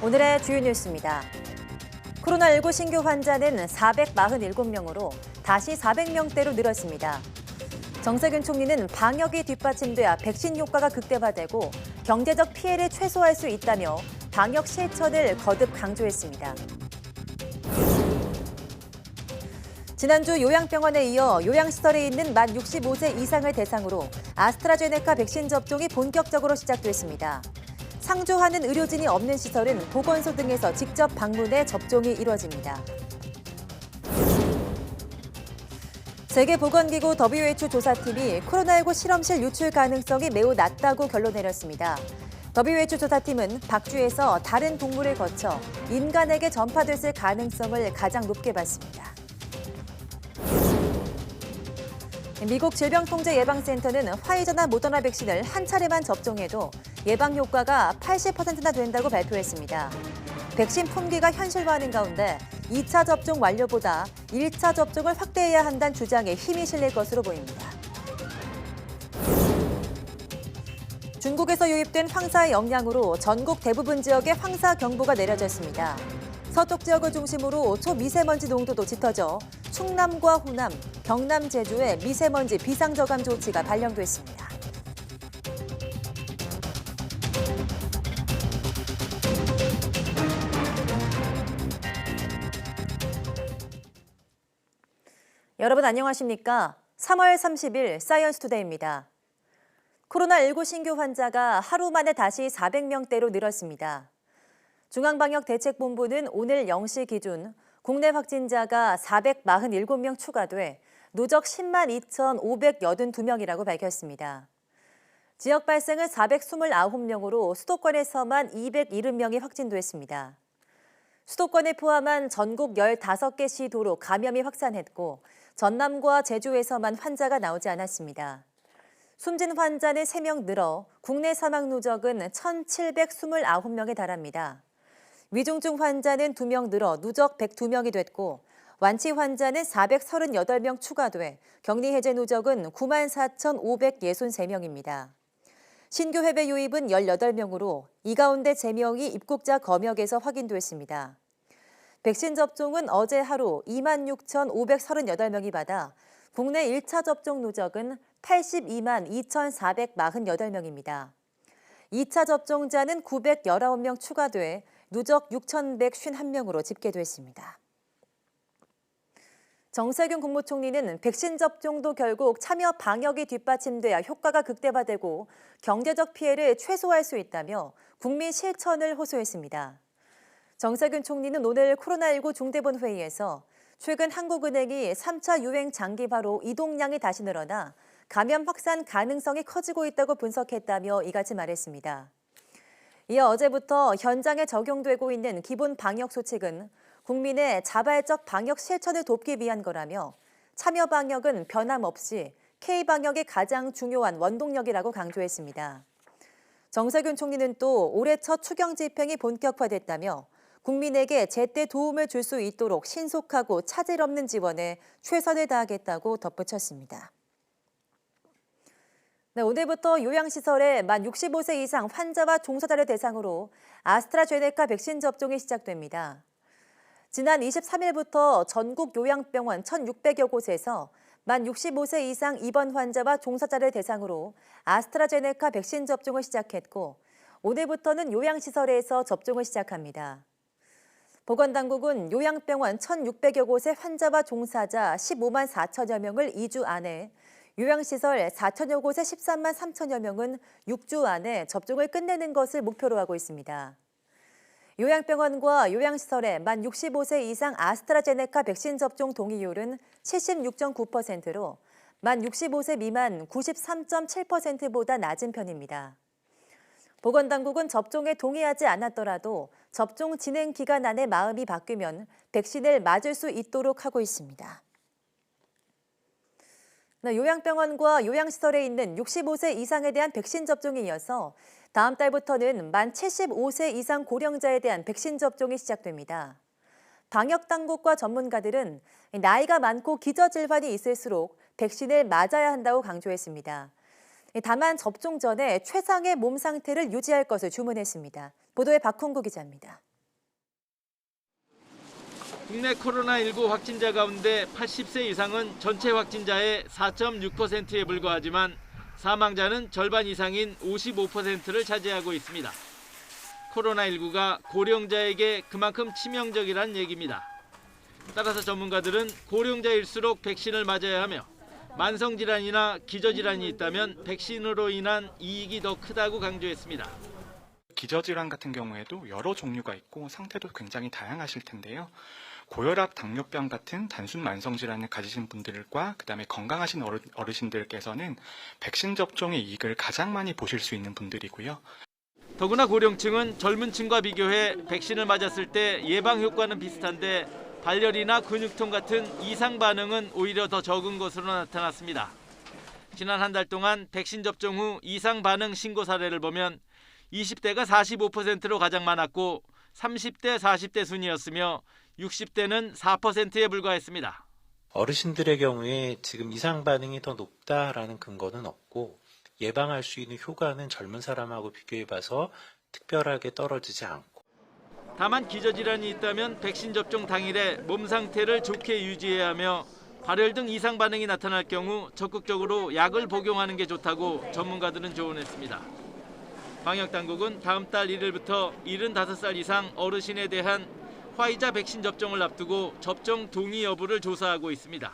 오늘의 주요 뉴스입니다. 코로나19 신규 환자는 447명으로 다시 400명대로 늘었습니다. 정세균 총리는 방역이 뒷받침돼야 백신 효과가 극대화되고 경제적 피해를 최소화할 수 있다며 방역 실천을 거듭 강조했습니다. 지난주 요양병원에 이어 요양시설에 있는 만 65세 이상을 대상으로 아스트라제네카 백신 접종이 본격적으로 시작됐습니다. 상주하는 의료진이 없는 시설은 보건소 등에서 직접 방문해 접종이 이루어집니다. 세계보건기구 WHO 조사팀이 코로나19 실험실 유출 가능성이 매우 낮다고 결론 내렸습니다. WHO 조사팀은 박쥐에서 다른 동물을 거쳐 인간에게 전파됐을 가능성을 가장 높게 봤습니다. 미국 질병통제예방센터는 화이자나 모더나 백신을 한 차례만 접종해도 예방 효과가 80%나 된다고 발표했습니다. 백신 품귀가 현실화하는 가운데 2차 접종 완료보다 1차 접종을 확대해야 한다는 주장에 힘이 실릴 것으로 보입니다. 중국에서 유입된 황사의 영향으로 전국 대부분 지역에 황사 경보가 내려졌습니다. 서쪽 지역을 중심으로 초미세먼지 농도도 짙어져 충남과 호남, 경남, 제주에 미세먼지 비상저감 조치가 발령됐습니다. 여러분 안녕하십니까? 3월 30일 사이언스투데이입니다. 코로나19 신규 환자가 하루 만에 다시 400명대로 늘었습니다. 중앙방역대책본부는 오늘 0시 기준 국내 확진자가 447명 추가돼 누적 10만 2,582명이라고 밝혔습니다. 지역 발생은 429명으로 수도권에서만 270명이 확진됐습니다. 수도권을 포함한 전국 15개 시도로 감염이 확산했고 전남과 제주에서만 환자가 나오지 않았습니다. 숨진 환자는 3명 늘어 국내 사망 누적은 1,729명에 달합니다. 위중증 환자는 2명 늘어 누적 102명이 됐고 완치 환자는 438명 추가돼 격리 해제 누적은 94,563명입니다. 신규 해외 유입은 18명으로 이 가운데 3명이 입국자 검역에서 확인됐습니다. 백신 접종은 어제 하루 26,538명이 받아 국내 1차 접종 누적은 82만 2,448명입니다. 2차 접종자는 919명 추가돼 누적 6,151명으로 집계됐습니다. 정세균 국무총리는 백신 접종도 결국 참여 방역이 뒷받침돼야 효과가 극대화되고 경제적 피해를 최소화할 수 있다며 국민 실천을 호소했습니다. 정세균 총리는 오늘 코로나19 중대본 회의에서 최근 한국은행이 3차 유행 장기화로 이동량이 다시 늘어나 감염 확산 가능성이 커지고 있다고 분석했다며 이같이 말했습니다. 이어 어제부터 현장에 적용되고 있는 기본 방역 수칙은 국민의 자발적 방역 실천을 돕기 위한 거라며 참여 방역은 변함없이 K방역이 가장 중요한 원동력이라고 강조했습니다. 정세균 총리는 또 올해 첫 추경 집행이 본격화됐다며 국민에게 제때 도움을 줄 수 있도록 신속하고 차질 없는 지원에 최선을 다하겠다고 덧붙였습니다. 네, 오늘부터 요양시설에 만 65세 이상 환자와 종사자를 대상으로 아스트라제네카 백신 접종이 시작됩니다. 지난 23일부터 전국 요양병원 1,600여 곳에서 만 65세 이상 입원 환자와 종사자를 대상으로 아스트라제네카 백신 접종을 시작했고 오늘부터는 요양시설에서 접종을 시작합니다. 보건당국은 요양병원 1,600여 곳의 환자와 종사자 15만 4천여 명을 2주 안에, 요양시설 4천여 곳의 13만 3천여 명은 6주 안에 접종을 끝내는 것을 목표로 하고 있습니다. 요양병원과 요양시설의 만 65세 이상 아스트라제네카 백신 접종 동의율은 76.9%로 만 65세 미만 93.7%보다 낮은 편입니다. 보건당국은 접종에 동의하지 않았더라도 접종 진행 기간 안에 마음이 바뀌면 백신을 맞을 수 있도록 하고 있습니다. 요양병원과 요양시설에 있는 65세 이상에 대한 백신 접종에 이어서 다음 달부터는 만 75세 이상 고령자에 대한 백신 접종이 시작됩니다. 방역당국과 전문가들은 나이가 많고 기저질환이 있을수록 백신을 맞아야 한다고 강조했습니다. 다만 접종 전에 최상의 몸 상태를 유지할 것을 주문했습니다. 보도에 박홍구 기자입니다. 국내 코로나19 확진자 가운데 80세 이상은 전체 확진자의 4.6%에 불과하지만 사망자는 절반 이상인 55%를 차지하고 있습니다. 코로나19가 고령자에게 그만큼 치명적이란 얘기입니다. 따라서 전문가들은 고령자일수록 백신을 맞아야 하며 만성질환이나 기저질환이 있다면 백신으로 인한 이익이 더 크다고 강조했습니다. 기저질환 같은 경우에도 여러 종류가 있고 상태도 굉장히 다양하실 텐데요. 고혈압, 당뇨병 같은 단순 만성질환을 가지신 분들과 그다음에 건강하신 어르신들께서는 백신 접종의 이익을 가장 많이 보실 수 있는 분들이고요. 더구나 고령층은 젊은 층과 비교해 백신을 맞았을 때 예방 효과는 비슷한데 발열이나 근육통 같은 이상 반응은 오히려 더 적은 것으로 나타났습니다. 지난 한 달 동안 백신 접종 후 이상 반응 신고 사례를 보면 20대가 45%로 가장 많았고 30대, 40대 순이었으며 60대는 4%에 불과했습니다. 어르신들의 경우에 지금 이상 반응이 더 높다라는 근거는 없고 예방할 수 있는 효과는 젊은 사람하고 비교해봐서 특별하게 떨어지지 않고. 다만 기저질환이 있다면 백신 접종 당일에 몸 상태를 좋게 유지해야 하며 발열 등 이상 반응이 나타날 경우 적극적으로 약을 복용하는 게 좋다고 전문가들은 조언했습니다. 방역당국은 다음 달 1일부터 75살 이상 어르신에 대한 화이자 백신 접종을 앞두고 접종 동의 여부를 조사하고 있습니다.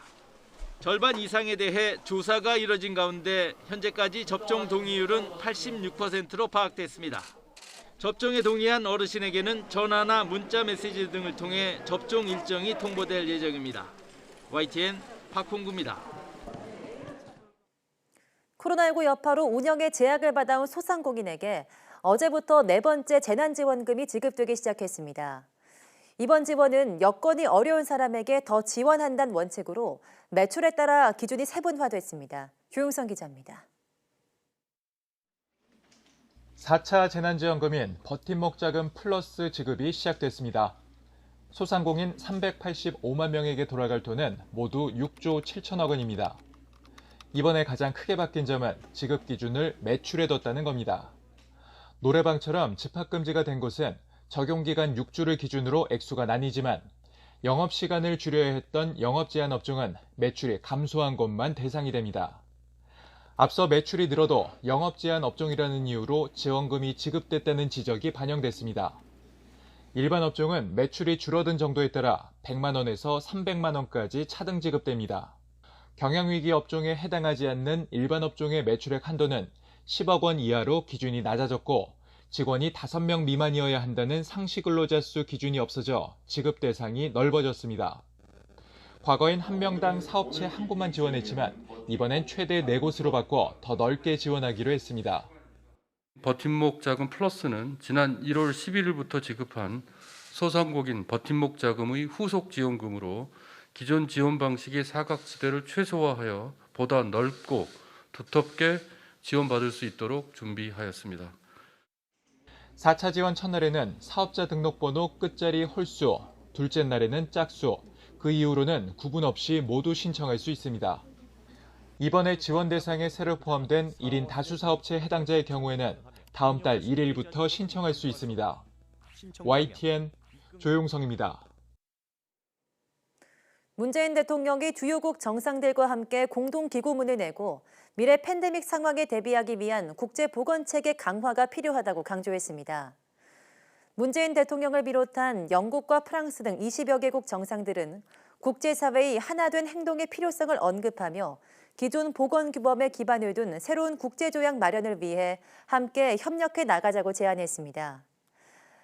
절반 이상에 대해 조사가 이뤄진 가운데 현재까지 접종 동의율은 86%로 파악됐습니다. 접종에 동의한 어르신에게는 전화나 문자 메시지 등을 통해 접종 일정이 통보될 예정입니다. YTN 박홍구입니다. 코로나19 여파로 운영에 제약을 받아온 소상공인에게 어제부터 네 번째 재난지원금이 지급되기 시작했습니다. 이번 지원은 여건이 어려운 사람에게 더 지원한다는 원칙으로 매출에 따라 기준이 세분화됐습니다. 조용선 기자입니다. 4차 재난지원금인 버팀목 자금 플러스 지급이 시작됐습니다. 소상공인 385만 명에게 돌아갈 돈은 모두 6조 7천억 원입니다. 이번에 가장 크게 바뀐 점은 지급 기준을 매출에 뒀다는 겁니다. 노래방처럼 집합금지가 된 곳은 적용기간 6주를 기준으로 액수가 나뉘지만 영업시간을 줄여야 했던 영업제한 업종은 매출이 감소한 곳만 대상이 됩니다. 앞서 매출이 늘어도 영업제한 업종이라는 이유로 지원금이 지급됐다는 지적이 반영됐습니다. 일반 업종은 매출이 줄어든 정도에 따라 100만 원에서 300만 원까지 차등 지급됩니다. 경영위기 업종에 해당하지 않는 일반 업종의 매출액 한도는 10억 원 이하로 기준이 낮아졌고 직원이 5명 미만이어야 한다는 상시 근로자 수 기준이 없어져 지급 대상이 넓어졌습니다. 과거엔 한 명당 사업체 한 곳만 지원했지만 이번엔 최대 4곳으로 바꿔 더 넓게 지원하기로 했습니다. 버팀목 자금 플러스는 지난 1월 11일부터 지급한 소상공인 버팀목 자금의 후속 지원금으로 기존 지원 방식의 사각지대를 최소화하여 보다 넓고 두텁게 지원받을 수 있도록 준비하였습니다. 4차 지원 첫날에는 사업자 등록번호 끝자리 홀수, 둘째 날에는 짝수, 그 이후로는 구분 없이 모두 신청할 수 있습니다. 이번에 지원 대상에 새로 포함된 1인 다수사업체 해당자의 경우에는 다음 달 1일부터 신청할 수 있습니다. YTN 조용성입니다. 문재인 대통령이 주요국 정상들과 함께 공동기고문을 내고 미래 팬데믹 상황에 대비하기 위한 국제보건체계 강화가 필요하다고 강조했습니다. 문재인 대통령을 비롯한 영국과 프랑스 등 20여 개국 정상들은 국제사회의 하나된 행동의 필요성을 언급하며 기존 보건규범에 기반을 둔 새로운 국제조약 마련을 위해 함께 협력해 나가자고 제안했습니다.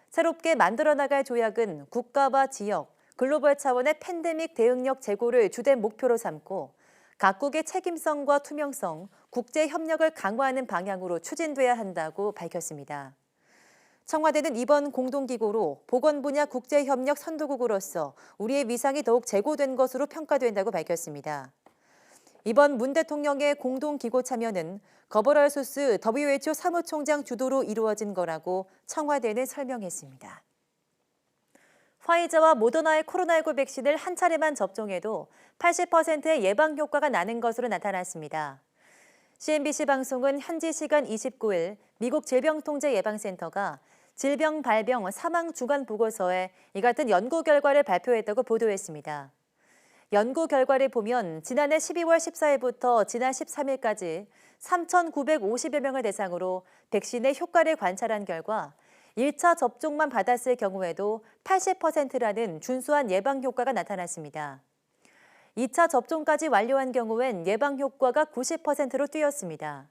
새롭게 만들어 나갈 조약은 국가와 지역, 글로벌 차원의 팬데믹 대응력 제고를 주된 목표로 삼고 각국의 책임성과 투명성, 국제 협력을 강화하는 방향으로 추진돼야 한다고 밝혔습니다. 청와대는 이번 공동기고로 보건 분야 국제협력 선도국으로서 우리의 위상이 더욱 제고된 것으로 평가된다고 밝혔습니다. 이번 문 대통령의 공동기고 참여는 거버럴소스 WHO 사무총장 주도로 이루어진 거라고 청와대는 설명했습니다. 화이자와 모더나의 코로나19 백신을 한 차례만 접종해도 80%의 예방 효과가 나는 것으로 나타났습니다. CNBC 방송은 현지 시간 29일 미국 질병통제예방센터가 질병 발병 사망 주간 보고서에 이 같은 연구 결과를 발표했다고 보도했습니다. 연구 결과를 보면 지난해 12월 14일부터 지난 13일까지 3,950여 명을 대상으로 백신의 효과를 관찰한 결과 1차 접종만 받았을 경우에도 80%라는 준수한 예방 효과가 나타났습니다. 2차 접종까지 완료한 경우엔 예방 효과가 90%로 뛰었습니다.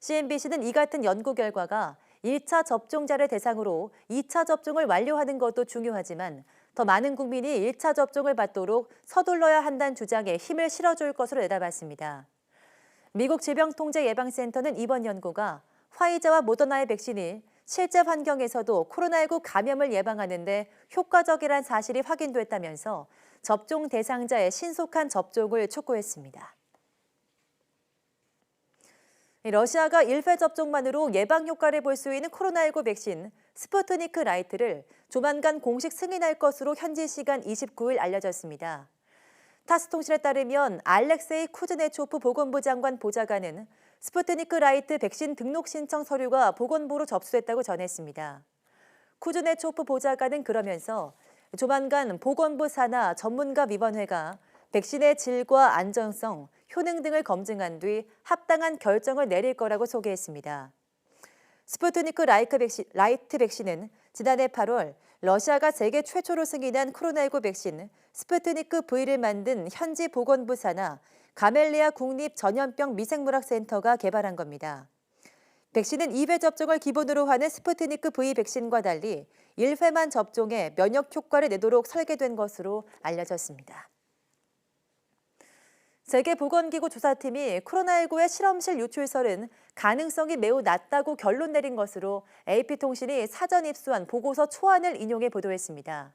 CNBC는 이 같은 연구 결과가 1차 접종자를 대상으로 2차 접종을 완료하는 것도 중요하지만 더 많은 국민이 1차 접종을 받도록 서둘러야 한다는 주장에 힘을 실어줄 것으로 내다봤습니다. 미국 질병통제예방센터는 이번 연구가 화이자와 모더나의 백신이 실제 환경에서도 코로나19 감염을 예방하는 데 효과적이란 사실이 확인됐다면서 접종 대상자의 신속한 접종을 촉구했습니다. 러시아가 1회 접종만으로 예방 효과를 볼 수 있는 코로나19 백신 스푸트니크 라이트를 조만간 공식 승인할 것으로 현지 시간 29일 알려졌습니다. 타스 통신에 따르면 알렉세이 쿠즈네초프 보건부 장관 보좌관은 스푸트니크 라이트 백신 등록 신청 서류가 보건부로 접수됐다고 전했습니다. 쿠즈네초프 보좌관은 그러면서 조만간 보건부 산하 전문가위원회가 백신의 질과 안전성, 효능 등을 검증한 뒤 합당한 결정을 내릴 거라고 소개했습니다. 스푸트니크 라이트 백신은 지난해 8월 러시아가 세계 최초로 승인한 코로나19 백신 스푸트니크 V를 만든 현지 보건부 산하 가멜리아 국립전염병 미생물학센터가 개발한 겁니다. 백신은 2회 접종을 기본으로 하는 스푸트니크 V 백신과 달리 1회만 접종해 면역 효과를 내도록 설계된 것으로 알려졌습니다. 세계보건기구 조사팀이 코로나19의 실험실 유출설은 가능성이 매우 낮다고 결론 내린 것으로 AP통신이 사전 입수한 보고서 초안을 인용해 보도했습니다.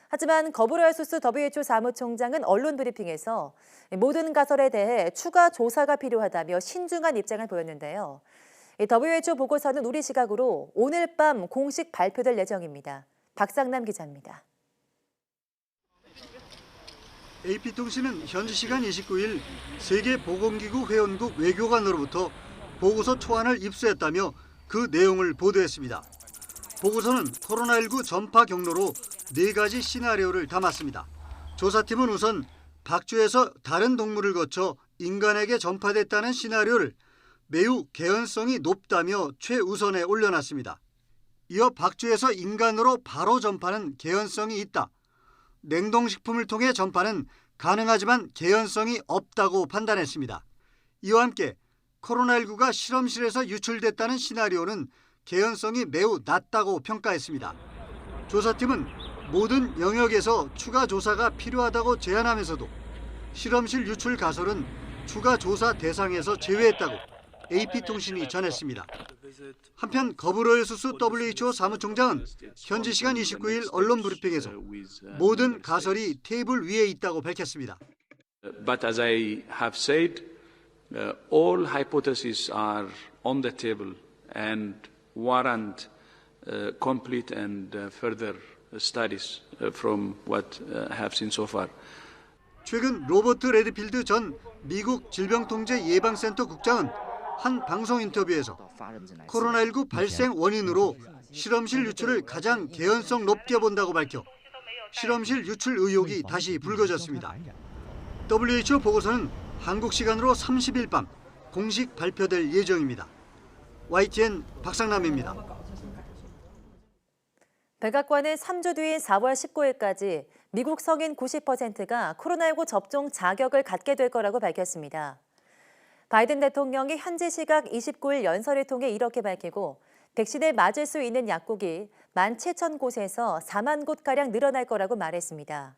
하지만 거브리에수스 WHO 사무총장은 언론 브리핑에서 모든 가설에 대해 추가 조사가 필요하다며 신중한 입장을 보였는데요. WHO 보고서는 우리 시각으로 오늘 밤 공식 발표될 예정입니다. 박상남 기자입니다. AP통신은 현지 시간 29일 세계보건기구 회원국 외교관으로부터 보고서 초안을 입수했다며 그 내용을 보도했습니다. 보고서는 코로나19 전파 경로로 4가지 시나리오를 담았습니다. 조사팀은 우선 박쥐에서 다른 동물을 거쳐 인간에게 전파됐다는 시나리오를 매우 개연성이 높다며 최우선에 올려놨습니다. 이어 박쥐에서 인간으로 바로 전파는 개연성이 있다. 냉동식품을 통해 전파는 가능하지만 개연성이 없다고 판단했습니다. 이와 함께 코로나19가 실험실에서 유출됐다는 시나리오는 개연성이 매우 낮다고 평가했습니다. 조사팀은 모든 영역에서 추가 조사가 필요하다고 제안하면서도 실험실 유출 가설은 추가 조사 대상에서 제외했다고 AP통신이 전했습니다. 한편 거브리에수스 WHO 사무총장은 현지 시간 29일 언론 브리핑에서 모든 가설이 테이블 위에 있다고 밝혔습니다. But as I have said, all hypotheses are on the table and warrant complete and further studies from what I have seen so far. 최근 로버트 레드필드 전 미국 질병통제예방센터 국장은 한 방송 인터뷰에서 코로나19 발생 원인으로 실험실 유출을 가장 개연성 높게 본다고 밝혀 실험실 유출 의혹이 다시 불거졌습니다. WHO 보고서는 한국 시간으로 30일 밤 공식 발표될 예정입니다. YTN 박상남입니다. 백악관은 3주 뒤인 4월 19일까지 미국 성인 90%가 코로나19 접종 자격을 갖게 될 거라고 밝혔습니다. 바이든 대통령이 현지 시각 29일 연설을 통해 이렇게 밝히고 백신을 맞을 수 있는 약국이 17,000곳에서 4만 곳가량 늘어날 거라고 말했습니다.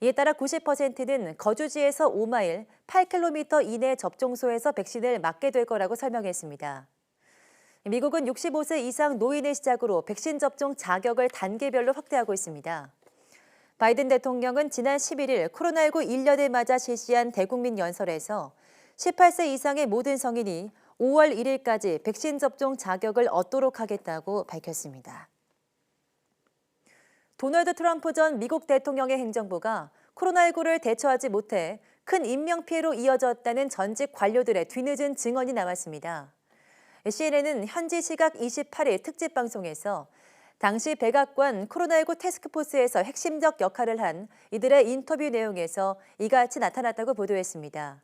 이에 따라 90%는 거주지에서 5마일, 8km 이내 접종소에서 백신을 맞게 될 거라고 설명했습니다. 미국은 65세 이상 노인을 시작으로 백신 접종 자격을 단계별로 확대하고 있습니다. 바이든 대통령은 지난 11일 코로나19 1년을 맞아 실시한 대국민 연설에서 18세 이상의 모든 성인이 5월 1일까지 백신 접종 자격을 얻도록 하겠다고 밝혔습니다. 도널드 트럼프 전 미국 대통령의 행정부가 코로나19를 대처하지 못해 큰 인명피해로 이어졌다는 전직 관료들의 뒤늦은 증언이 나왔습니다. CNN은 현지 시각 28일 특집 방송에서 당시 백악관 코로나19 태스크포스에서 핵심적 역할을 한 이들의 인터뷰 내용에서 이같이 나타났다고 보도했습니다.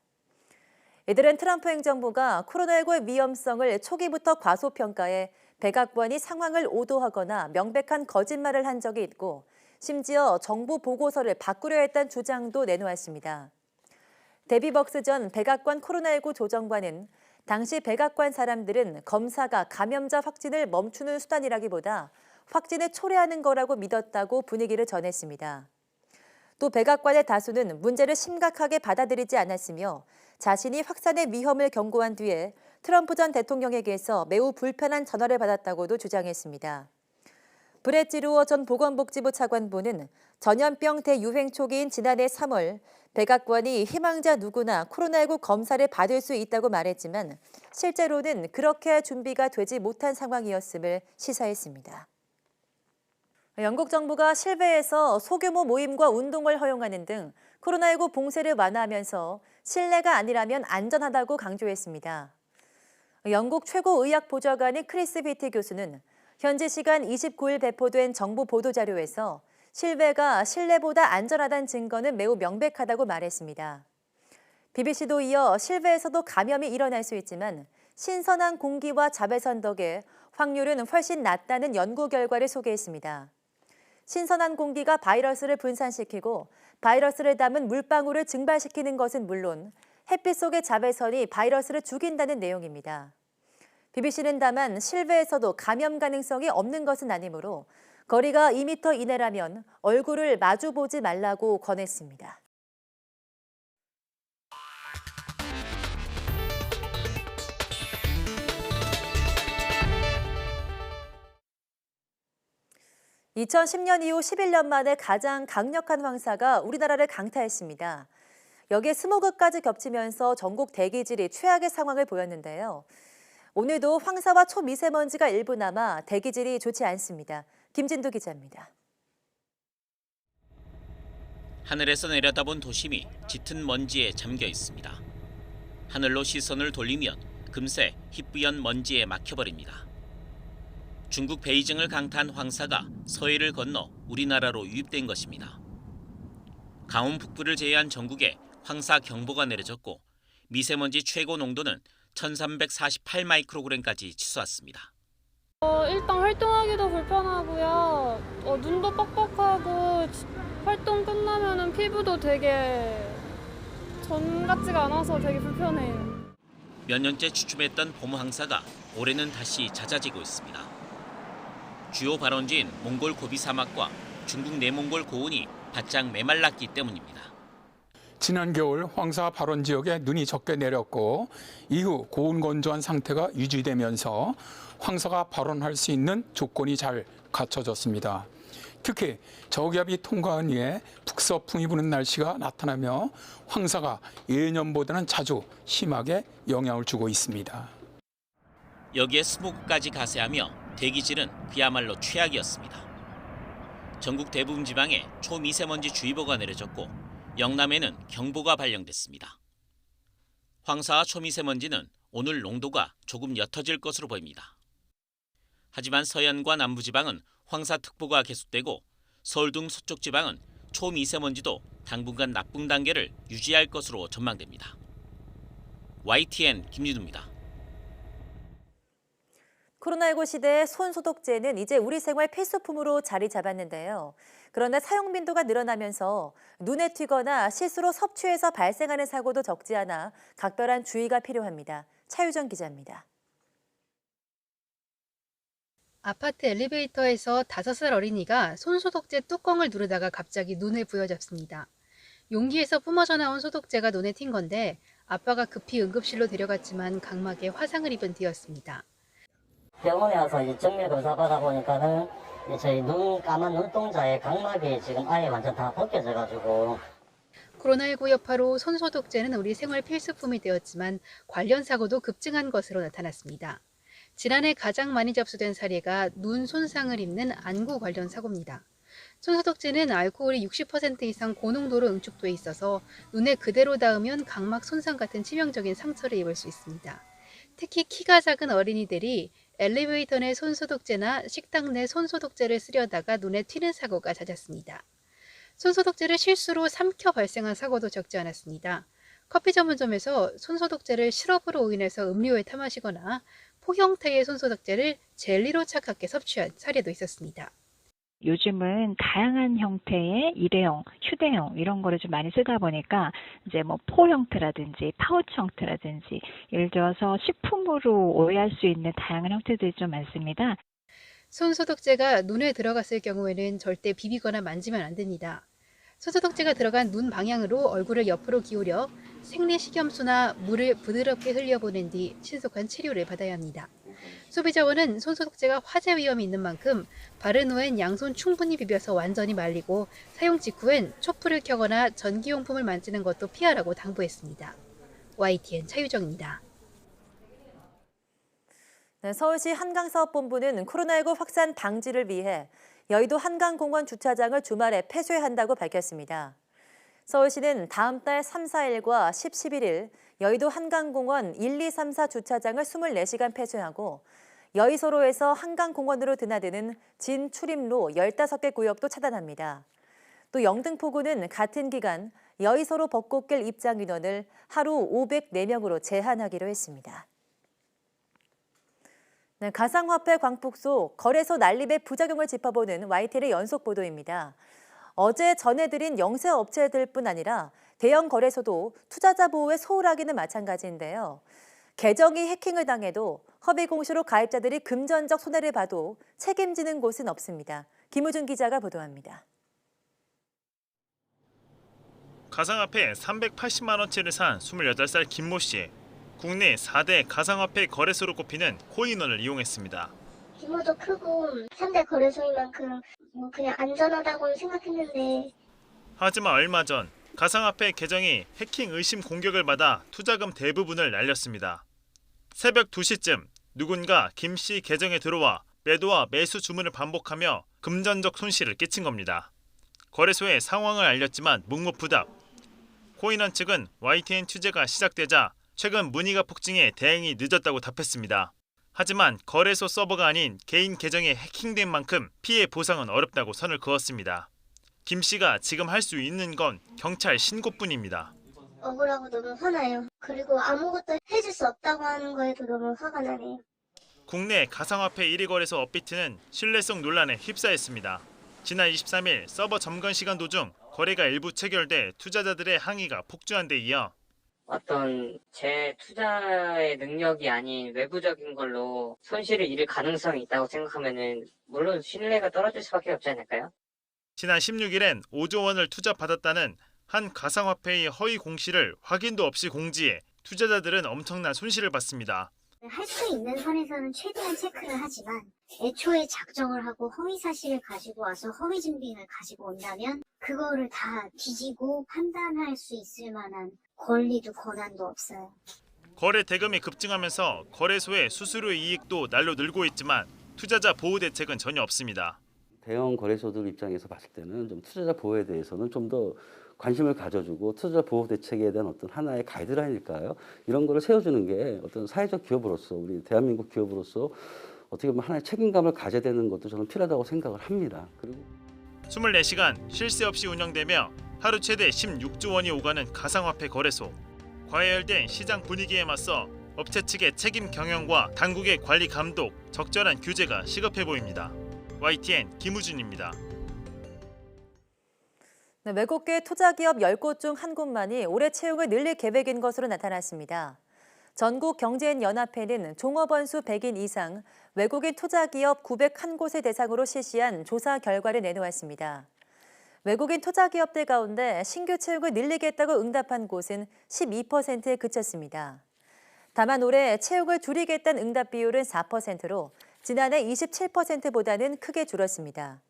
이들은 트럼프 행정부가 코로나19의 위험성을 초기부터 과소평가해 백악관이 상황을 오도하거나 명백한 거짓말을 한 적이 있고 심지어 정부 보고서를 바꾸려 했다는 주장도 내놓았습니다. 데비 벅스 전 백악관 코로나19 조정관은 당시 백악관 사람들은 검사가 감염자 확진을 멈추는 수단이라기보다 확진을 초래하는 거라고 믿었다고 분위기를 전했습니다. 또 백악관의 다수는 문제를 심각하게 받아들이지 않았으며 자신이 확산의 위험을 경고한 뒤에 트럼프 전 대통령에게서 매우 불편한 전화를 받았다고도 주장했습니다. 브렛 지루어 전 보건복지부 차관보는 전염병 대유행 초기인 지난해 3월 백악관이 희망자 누구나 코로나19 검사를 받을 수 있다고 말했지만 실제로는 그렇게 준비가 되지 못한 상황이었음을 시사했습니다. 영국 정부가 실외에서 소규모 모임과 운동을 허용하는 등 코로나19 봉쇄를 완화하면서 실내가 아니라면 안전하다고 강조했습니다. 영국 최고 의학 보좌관인 크리스 비티 교수는 현지 시간 29일 배포된 정부 보도자료에서 실외가 실내보다 안전하다는 증거는 매우 명백하다고 말했습니다. BBC도 이어 실외에서도 감염이 일어날 수 있지만 신선한 공기와 자외선 덕에 확률은 훨씬 낮다는 연구 결과를 소개했습니다. 신선한 공기가 바이러스를 분산시키고 바이러스를 담은 물방울을 증발시키는 것은 물론 햇빛 속의 자외선이 바이러스를 죽인다는 내용입니다. BBC는 다만 실외에서도 감염 가능성이 없는 것은 아니므로 거리가 2m 이내라면 얼굴을 마주보지 말라고 권했습니다. (2010년) 이후 11년 만에 가장 강력한 황사가 우리나라를 강타했습니다. 여기에 스모그까지 겹치면서 전국 대기질이 최악의 상황을 보였는데요. 오늘도 황사와 초미세먼지가 일부 남아 대기질이 좋지 않습니다. 김진두 기자입니다. 하늘에서 내려다본 도심이 짙은 먼지에 잠겨 있습니다. 하늘로 시선을 돌리면 금세 희뿌연 먼지에 막혀버립니다. 중국 베이징을 강타한 황사가 서해를 건너 우리나라로 유입된 것입니다. 강원 북부를 제외한 전국에 황사 경보가 내려졌고 미세먼지 최고 농도는 1348 마이크로그램까지 치솟았습니다. 일단 활동하기도 불편하고요. 눈도 뻑뻑하고 활동 끝나면 피부도 되게 전 같지가 않아서 되게 불편해요. 몇 년째 주춤했던 봄 황사가 올해는 다시 잦아지고 있습니다. 주요 발원지인 몽골 고비 사막과 중국 내몽골 고온이 바짝 메말랐기 때문입니다. 지난 겨울 황사 발원 지역에 눈이 적게 내렸고 이후 고온 건조한 상태가 유지되면서 황사가 발원할 수 있는 조건이 잘 갖춰졌습니다. 특히 저기압이 통과한 이에 북서풍이 부는 날씨가 나타나며 황사가 예년보다는 자주 심하게 영향을 주고 있습니다. 여기에 스모그까지 가세하며 대기질은 그야말로 최악이었습니다. 전국 대부분 지방에 초미세먼지 주의보가 내려졌고 영남에는 경보가 발령됐습니다. 황사와 초미세먼지는 오늘 농도가 조금 옅어질 것으로 보입니다. 하지만 서해안과 남부지방은 황사특보가 계속되고 서울 등 서쪽 지방은 초미세먼지도 당분간 나쁨 단계를 유지할 것으로 전망됩니다. YTN 김진우입니다. 코로나19 시대의 손소독제는 이제 우리 생활 필수품으로 자리 잡았는데요. 그러나 사용 빈도가 늘어나면서 눈에 튀거나 실수로 섭취해서 발생하는 사고도 적지 않아 각별한 주의가 필요합니다. 차유정 기자입니다. 아파트 엘리베이터에서 5살 어린이가 손소독제 뚜껑을 누르다가 갑자기 눈을 부여잡습니다. 용기에서 뿜어져 나온 소독제가 눈에 튄 건데 아빠가 급히 응급실로 데려갔지만 각막에 화상을 입은 뒤였습니다. 병원에 와서 이제 정밀 검사 받아 보니까는 저희 까만 눈동자의 각막이 지금 아예 완전 다 벗겨져가지고. 코로나19 여파로 손소독제는 우리 생활 필수품이 되었지만 관련 사고도 급증한 것으로 나타났습니다. 지난해 가장 많이 접수된 사례가 눈 손상을 입는 안구 관련 사고입니다. 손소독제는 알코올이 60% 이상 고농도로 응축돼 있어서 눈에 그대로 닿으면 각막 손상 같은 치명적인 상처를 입을 수 있습니다. 특히 키가 작은 어린이들이 엘리베이터 내 손소독제나 식당 내 손소독제를 쓰려다가 눈에 튀는 사고가 잦았습니다. 손소독제를 실수로 삼켜 발생한 사고도 적지 않았습니다. 커피 전문점에서 손소독제를 시럽으로 오인해서 음료에 타 마시거나 포 형태의 손소독제를 젤리로 착각해 섭취한 사례도 있었습니다. 요즘은 다양한 형태의 일회용, 휴대용 이런 거를 좀 많이 쓰다 보니까 이제 뭐 포 형태라든지 파우치 형태라든지 예를 들어서 식품으로 오해할 수 있는 다양한 형태들이 좀 많습니다. 손소독제가 눈에 들어갔을 경우에는 절대 비비거나 만지면 안 됩니다. 손소독제가 들어간 눈 방향으로 얼굴을 옆으로 기울여 생리식염수나 물을 부드럽게 흘려보낸 뒤 신속한 치료를 받아야 합니다. 소비자원은 손소독제가 화재 위험이 있는 만큼 바른 후엔 양손 충분히 비벼서 완전히 말리고 사용 직후엔 촛불을 켜거나 전기용품을 만지는 것도 피하라고 당부했습니다. YTN 차유정입니다. 네, 서울시 한강사업본부는 코로나19 확산 방지를 위해 여의도 한강공원 주차장을 주말에 폐쇄한다고 밝혔습니다. 서울시는 다음 달 3, 4일과 10, 11일 여의도 한강공원 1, 2, 3, 4 주차장을 24시간 폐쇄하고 여의소로에서 한강공원으로 드나드는 진출입로 15개 구역도 차단합니다. 또 영등포구는 같은 기간 여의소로 벚꽃길 입장 인원을 하루 504명으로 제한하기로 했습니다. 네, 가상화폐 광폭소 거래소 난립의 부작용을 짚어보는 YTN의 연속 보도입니다. 어제 전해드린 영세 업체들뿐 아니라 대형 거래소도 투자자 보호에 소홀하기는 마찬가지인데요. 계정이 해킹을 당해도 허위 공시로 가입자들이 금전적 손해를 봐도 책임지는 곳은 없습니다. 김우준 기자가 보도합니다. 가상화폐 380만 원치를 산 28살 김모 씨. 국내 4대 가상화폐 거래소로 꼽히는 코인원을 이용했습니다. 규모도 크고 3대 거래소인 만큼 그냥 안전하다고 생각했는데 하지만 얼마 전 가상화폐 계정이 해킹 의심 공격을 받아 투자금 대부분을 날렸습니다. 새벽 2시쯤 누군가 김 씨 계정에 들어와 매도와 매수 주문을 반복하며 금전적 손실을 끼친 겁니다. 거래소에 상황을 알렸지만 묵묵부답. 코인원 측은 YTN 취재가 시작되자 최근 문의가 폭증해 대응이 늦었다고 답했습니다. 하지만 거래소 서버가 아닌 개인 계정에 해킹된 만큼 피해 보상은 어렵다고 선을 그었습니다. 김 씨가 지금 할 수 있는 건 경찰 신고뿐입니다. 억울하고 너무 화나요. 그리고 아무것도 해줄 수 없다고 하는 거에도 너무 화가 나네요. 국내 가상화폐 1위 거래소 업비트는 신뢰성 논란에 휩싸였습니다. 지난 23일 서버 점검 시간 도중 거래가 일부 체결돼 투자자들의 항의가 폭주한 데 이어 어떤 제 투자의 능력이 아닌 외부적인 걸로 손실을 잃을 가능성이 있다고 생각하면은 물론 신뢰가 떨어질 수밖에 없지 않을까요? 지난 16일엔 5조 원을 투자받았다는 한 가상화폐의 허위 공시를 확인도 없이 공지해 투자자들은 엄청난 손실을 봤습니다. 할 수 있는 선에서는 최대한 체크를 하지만 애초에 작정을 하고 허위 사실을 가지고 와서 허위 증빙을 가지고 온다면 그거를 다 뒤지고 판단할 수 있을 만한 권리도 권한도 없어요. 거래 대금이 급증하면서 거래소의 수수료 이익도 날로 늘고 있지만 투자자 보호 대책은 전혀 없습니다. 대형 거래소들 입장에서 봤을 때는 좀 투자자 보호에 대해서는 좀 더 관심을 가져주고 투자자 보호 대책에 대한 어떤 하나의 가이드라인일까요? 이런 거를 세워주는 게 어떤 사회적 기업으로서 우리 대한민국 기업으로서 어떻게 보면 하나의 책임감을 가져야 되는 것도 저는 필요하다고 생각을 합니다. 그리고 24시간 쉴 새 없이 운영되며 하루 최대 16조 원이 오가는 가상화폐 거래소. 과열된 시장 분위기에 맞서 업체 측의 책임 경영과 당국의 관리 감독, 적절한 규제가 시급해 보입니다. YTN 김우준입니다. 네, 외국계 투자기업 10곳 중 한 곳만이 올해 채용을 늘릴 계획인 것으로 나타났습니다. 전국경제인연합회는 종업원 수 100인 이상 외국인 투자기업 901곳을 대상으로 실시한 조사 결과를 내놓았습니다. 외국인 투자기업들 가운데 신규 채용을 늘리겠다고 응답한 곳은 12%에 그쳤습니다. 다만 올해 채용을 줄이겠다는 응답 비율은 4%로 지난해 27%보다는 크게 줄었습니다.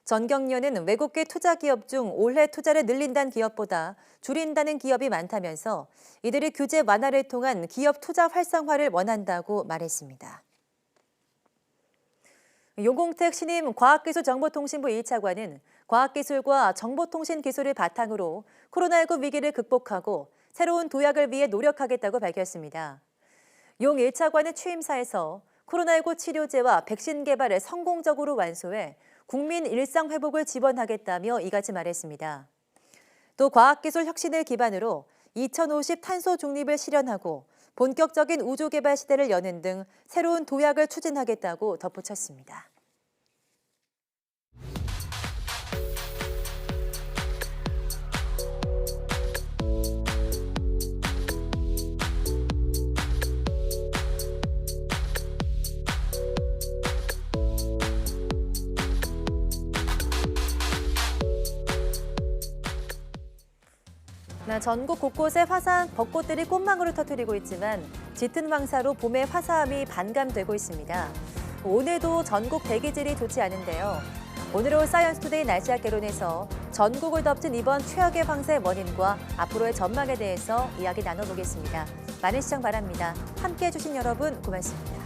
전경련은 외국계 투자기업 중 올해 투자를 늘린다는 기업보다 줄인다는 기업이 많다면서 이들이 규제 완화를 통한 기업 투자 활성화를 원한다고 말했습니다. 용공택 신임 과학기술정보통신부 1차관은 과학기술과 정보통신기술을 바탕으로 코로나19 위기를 극복하고 새로운 도약을 위해 노력하겠다고 밝혔습니다. 용 1차관의 취임사에서 코로나19 치료제와 백신 개발을 성공적으로 완수해 국민 일상 회복을 지원하겠다며 이같이 말했습니다. 또 과학기술 혁신을 기반으로 2050 탄소 중립을 실현하고 본격적인 우주 개발 시대를 여는 등 새로운 도약을 추진하겠다고 덧붙였습니다. 전국 곳곳에 화사한 벚꽃들이 꽃망울을 터뜨리고 있지만 짙은 황사로 봄의 화사함이 반감되고 있습니다. 오늘도 전국 대기질이 좋지 않은데요. 오늘 사이언스투데이 날씨학 개론에서 전국을 덮친 이번 최악의 황사의 원인과 앞으로의 전망에 대해서 이야기 나눠보겠습니다. 많은 시청 바랍니다. 함께해 주신 여러분 고맙습니다.